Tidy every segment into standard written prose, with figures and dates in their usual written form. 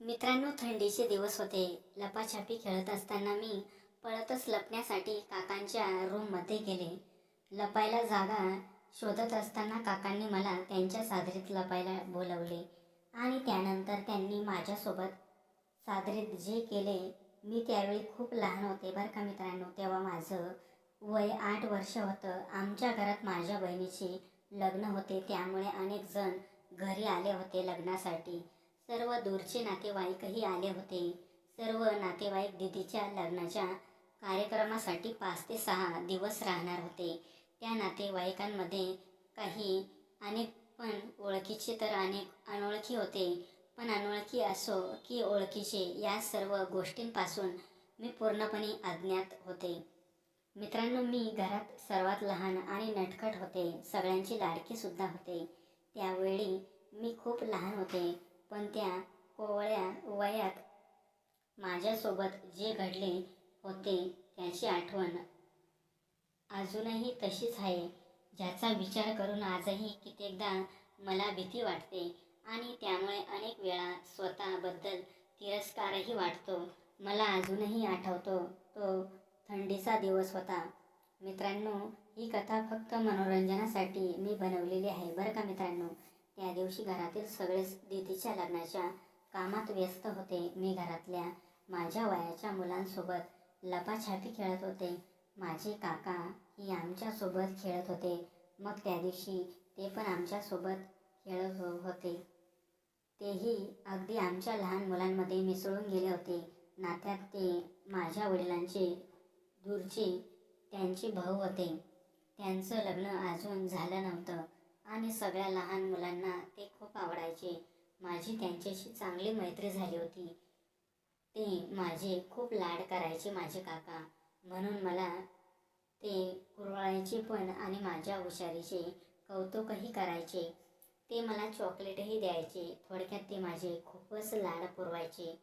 मित्रांनो, थंडीचे दिवस होते. लपाछपी खेळत असताना मी पळतच लपण्यासाठी काकांच्या रूममध्ये गेले. लपायला जागा शोधत असताना काकांनी मला त्यांच्या चादरीत लपायला बोलवले आणि त्यानंतर त्यांनी माझ्यासोबत चादरीत जे केले. मी त्यावेळी खूप लहान होते बरं का मित्रांनो. तेव्हा माझं वय 8 वर्ष होतं. आमच्या घरात माझ्या बहिणीचे लग्न होते, त्यामुळे अनेक जण घरी आले होते लग्नासाठी. सर्व दूरचे नातेवाईकही आले होते. सर्व नातेवाईक दीदीच्या लग्नाच्या कार्यक्रमासाठी 5 ते 6 दिवस राहणार होते. त्या नातेवाईकांमध्ये काही अनेक पण ओळखीचे तर अनेक अनोळखी होते. पण अनोळखी असो की ओळखीचे, या सर्व गोष्टींपासून मी पूर्णपणे अज्ञात होते. मित्रांनो, मी घरात सर्वात लहान आणि नटखट होते. सगळ्यांची लाडकीसुद्धा होते. त्यावेळी मी खूप लहान होते, पण त्या कोवळ्या वयात माझ्यासोबत जे घडले होते त्याची आठवण अजूनही तशीच आहे, ज्याचा विचार करून आजही कित्येकदा मला भीती वाटते आणि त्यामुळे अनेक वेळा स्वतःबद्दल तिरस्कारही वाटतो. मला अजूनही आठवतो तो थंडीचा दिवस होता. मित्रांनो, ही कथा फक्त मनोरंजनासाठी मी बनवलेली आहे बरं का मित्रांनो. त्या दिवशी घरातील सगळेच दीदीच्या लग्नाच्या कामात व्यस्त होते. मी घरातल्या माझ्या वयाच्या मुलांसोबत लपाछपी खेळत होते. माझे काका ही आमच्यासोबत खेळत होते. मग त्या दिवशी ते पण आमच्यासोबत खेळत होते. तेही अगदी आमच्या लहान मुलांमध्ये मिसळून गेले होते. नात्यात ते माझ्या वडिलांचे दूरचे त्यांचे भाऊ होते. त्यांचं लग्न अजून झालं नव्हतं आणि सगळ्या लहान मुलांना ते खूप आवडायचे. माझी त्यांच्याशी चांगली मैत्री झाली होती. ते माझे खूप लाड करायचे माझे काका. म्हणून मला ते कुरवाळायचे पण आणि माझ्या हुशारीचे कौतुकही करायचे. ते मला चॉकलेटही द्यायचे. थोडक्यात ते माझे खूपच लाड पुरवायचे.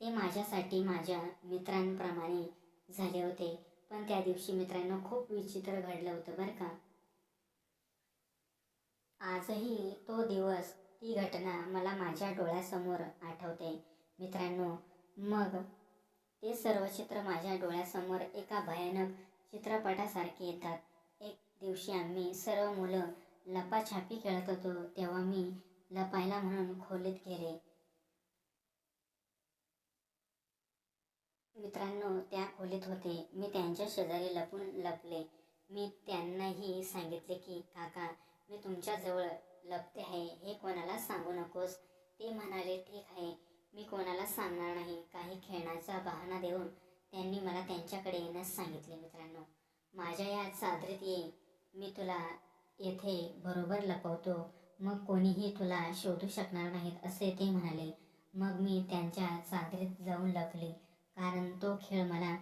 ते माझ्यासाठी माझ्या मित्रांप्रमाणे झाले होते. पण त्या दिवशी मित्रांनो, खूप विचित्र घडलं होतं बरं का. आजही तो दिवस, ती घटना मला माझ्या डोळ्यासमोर आठवते मित्रांनो. मग ते सर्व चित्र माझ्या डोळ्यासमोर एका भयानक चित्रपटासारखे येतात. एक दिवशी आम्ही सर्व मुलं लपाछपी खेळत होतो. तेव्हा मी लपायला म्हणून खोलीत गेले. मित्रांनो, त्या खोलीत होते. मी त्यांच्या शेजारी लपले. मी त्यांनाही सांगितले की काका, मी तुमच्याजवळ लपते आहे, हे कोणालाच सांगू नकोस. ते म्हणाले ठीक आहे, मी कोणालाच सांगणार नाही. काही खेळण्याचा बहाणा देऊन त्यांनी मला त्यांच्याकडे येण्यास सांगितले. मित्रांनो, माझ्या या चादरीत ये, मी तुला येथे बरोबर लपवतो, मग कोणीही तुला शोधू शकणार नाहीत, असे ते म्हणाले. मग मी त्यांच्या चादरीत जाऊन लपले, कारण तो खेळ मला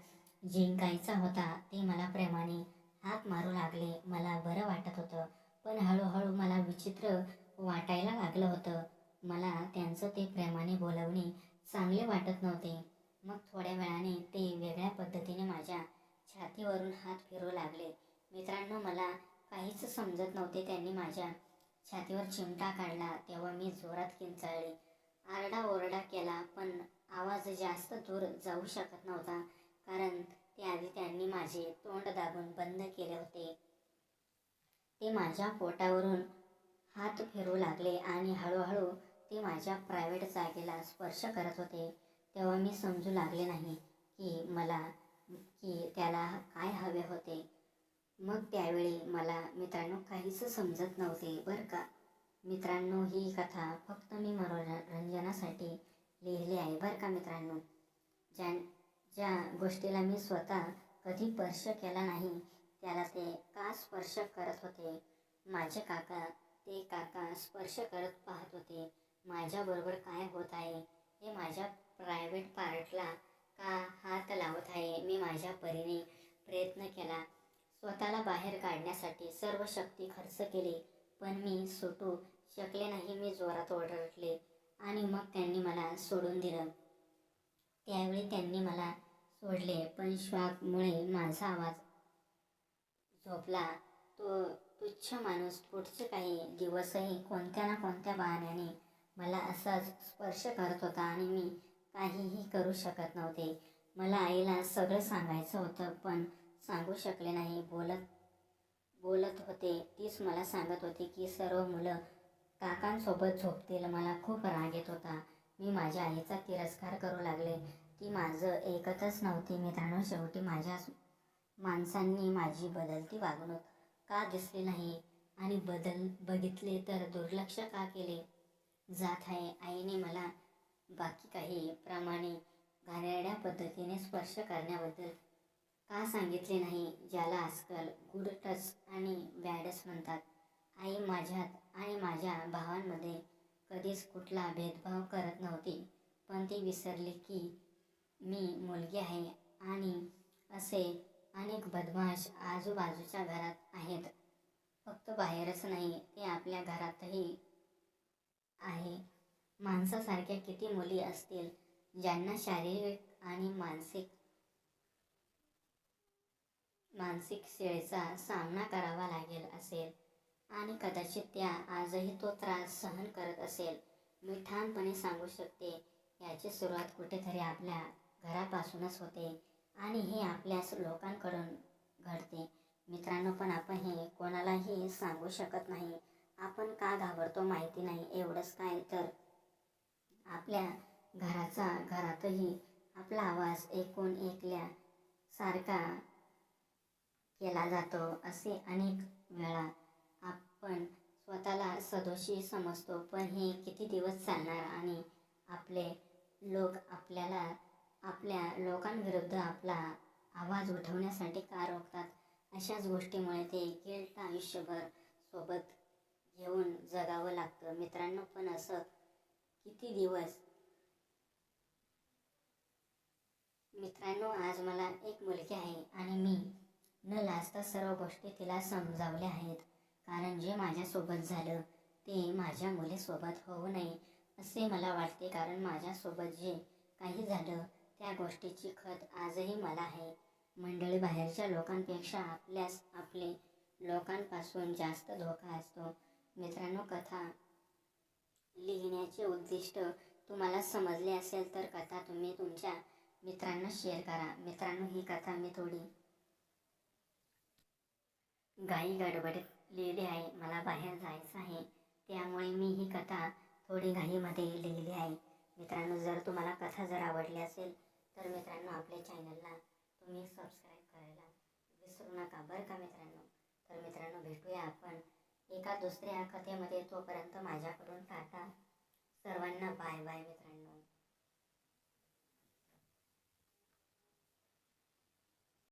जिंकायचा होता. ते मला प्रेमाने हाक मारू लागले. मला बरं वाटत होतं, पण हळूहळू मला विचित्र वाटायला लागलं होतं. मला त्यांचं ते प्रेमाने बोलवणे चांगले वाटत नव्हते. मग थोड्या वेळाने ते वेगळ्या पद्धतीने माझ्या छातीवरून हात फिरवू लागले. मित्रांनो, मला काहीच समजत नव्हते. त्यांनी माझ्या छातीवर चिमटा काढला तेव्हा मी जोरात किंचाळले. आरडाओरडा केला, पण आवाज जास्त दूर जाऊ शकत नव्हता, कारण त्याआधी त्यांनी माझे तोंड दाबून बंद केले होते. ते माझ्या पोटावरून हात फिरवू लागले आणि हळूहळू ते माझ्या प्रायव्हेट जागेला स्पर्श करत होते. तेव्हा मी समजू लागले नाही की त्याला काय हवे होते. मग त्यावेळी मला मित्रांनो काहीच समजत नव्हते बरं का. मित्रांनो, ही कथा फक्त मी मनोरंजनासाठी लिहिली आहे बरं का मित्रांनो. ज्या गोष्टीला मी स्वतः कधी स्पर्श केला नाही, त्याला ते का स्पर्श करत होते. माझे काका, ते काका स्पर्श करत पाहत होते. माझ्याबरोबर काय होत आहे, हे माझ्या प्रायव्हेट पार्टला का हात लावत आहे. मी माझ्या परीने प्रयत्न केला, स्वतःला बाहेर काढण्यासाठी सर्व शक्ती खर्च केली, पण मी सुटू शकले नाही. मी जोरात ओरडले आणि मग त्यांनी मला सोडून दिलं. त्यावेळी त्यांनी मला सोडले, पण श्वासमुळे माझा आवाज झोपला. तो तुच्छ माणूस पुढचे काही दिवसही कोणत्या ना कोणत्या बहाण्याने मला असाच स्पर्श करत होता आणि मी काहीही करू शकत नव्हते. मला आईला सगळं सांगायचं होतं, पण सांगू शकले नाही. बोलत बोलत होते तीच मला सांगत होती की सर्व मुलं काकांसोबत झोपतील. मला खूप राग येत होता. मी माझ्या आईचा तिरस्कार करू लागले. ती माझं ऐकतच नव्हती. मित्रांनो, शेवटी माझ्या माणसांनी माझी बदलती वागणूक का दिसली नाही आणि बदल बघितले तर दुर्लक्ष का केले जात आहे. आईने मला बाकी काही प्रमाणे घाणेरड्या पद्धतीने स्पर्श करण्याबद्दल का सांगितले नाही, ज्याला आजकाल गुड टच आणि बॅडच म्हणतात. आई माझ्यात आणि माझ्या भावांमध्ये कधीच कुठला भेदभाव करत नव्हती, पण ती विसरली की मी मुलगी आहे आणि असे अनेक बदमाश आजूबाजूच्या घरात आहेत. फक्त बाहेरच नाही, ते आपल्या घरातही आहे. माणसासारख्या किती मुली असतील ज्यांना शारीरिक आणि मानसिक छळाचा सामना करावा लागेल असेल आणि कदाचित त्या आजही तो त्रास सहन करत असेल. मी ठामपणे सांगू शकते, याची सुरुवात कुठेतरी आपल्या घरापासूनच होते आणि हे आपल्याच लोकांकडून घडते. मित्रांनो, पण आपण हे कोणालाही सांगू शकत नाही. आपण का घाबरतो माहिती नाही. एवढंच काय तर आपल्या घरातही आपला आवाज ऐकून ऐकल्यासारखा केला जातो. असे अनेक वेळा आपण स्वतःला सदोषी समजतो, पण हे किती दिवस चालणार आणि आपले लोक आपल्या लोकांविरुद्ध आपला आवाज उठवण्यासाठी का रोखतात? अशाच गोष्टीमुळे ते गिल्ट आयुष्यभर सोबत घेऊन जगावं लागतं. मित्रांनो, पण असं किती दिवस? मित्रांनो, आज मला एक मुलगी आहे आणि मी न लाजता सर्व गोष्टी तिला समजावल्या आहेत. कारण जे माझ्यासोबत झालं ते माझ्या मुलीसोबत होऊ नये असे मला वाटते. कारण माझ्यासोबत जे काही झालं त्या गोष्टीची खत आजही मला आहे. मंडळी, बाहेरच्या लोकांपेक्षा आपले लोकांपासून जास्त धोका असतो. मित्रांनो, कथा लिहिण्याचे उद्दिष्ट तुम्हाला समजले असेल तर कथा तुम्ही तुमच्या मित्रांना शेअर करा. मित्रांनो, ही कथा मी थोडी घाई गडबडीत लिहिली आहे. मला बाहेर जायचं आहे, त्यामुळे मी ही कथा थोडी घाईमध्ये लिहिली आहे. मित्रांनो, जर तुम्हाला कथा जर आवडली असेल तर मित्रांनो, आपल्या चॅनलला तुम्ही सबस्क्राईब करायला विसरू नका, बरं का मित्रांनो. तर मित्रांनो, भेटूया आपण एका दुसऱ्या कथेमध्ये. तोपर्यंत माझ्याकडून टाटा. सर्वांना बाय बाय.